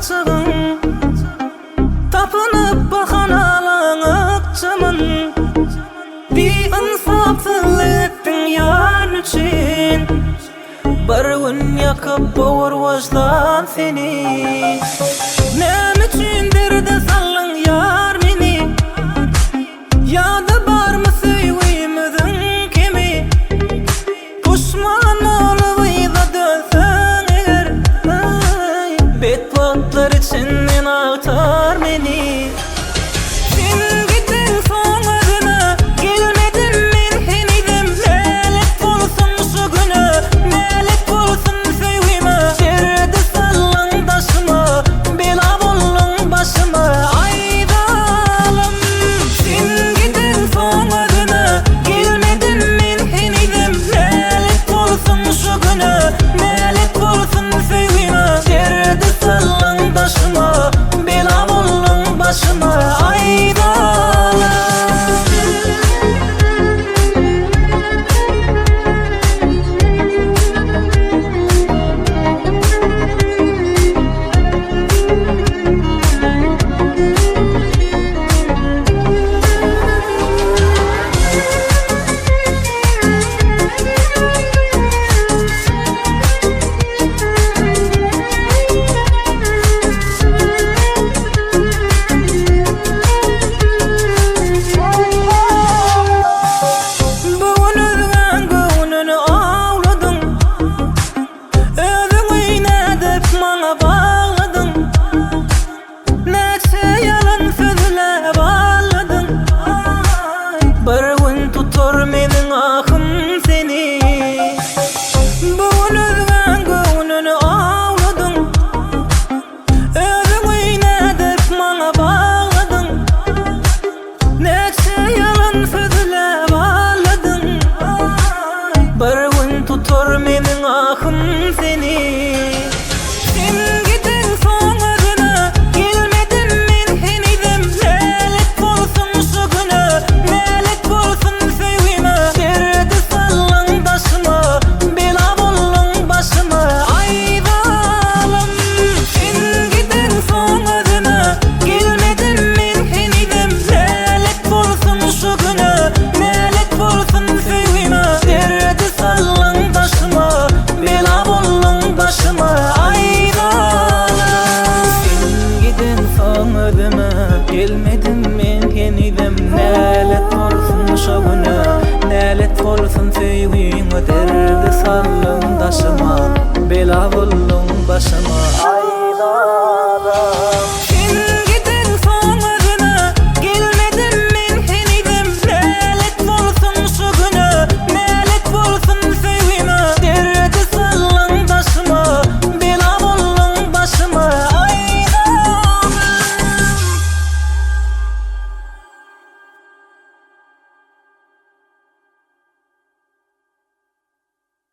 çığın tapınıp bakan alağıkçımın bir insafsızlıktın yar için bir gün yakıp boğur vajdan seni nem üçindir de sallın yar meni yadı bar mı süyüymüzün kimi puşman oluvıyla dönsün eğer bedbahtlar için ağıtar beni sen gittin son adına gelmedim men henidim melek bolsun şu günü melek bolsun süyüme derdi sallın taşıma bela bollun başıma aydalım sen gittin son adına gelmedim men henidim melek bolsun şu günü melek bolsun süyüme derdi sallın taşıma bela bollun başıma aydalım tutar menin ahım seni sen gittin son adına gelmedim men henidim melek bolsun şu günü melek bolsun süyüme derdi sallın taşıma bela bollun başıma aydalım sen gittin son adına gelmedim men henidim melek bolsun şu günü melek bolsun süyüme derdi sallın başıma bela bollun başıma aydalım sen gidin son ödüme gelmedim men henidim nelet bolsun şu günü nelet bolsun süyüme derdi sallın taşıma bela bollun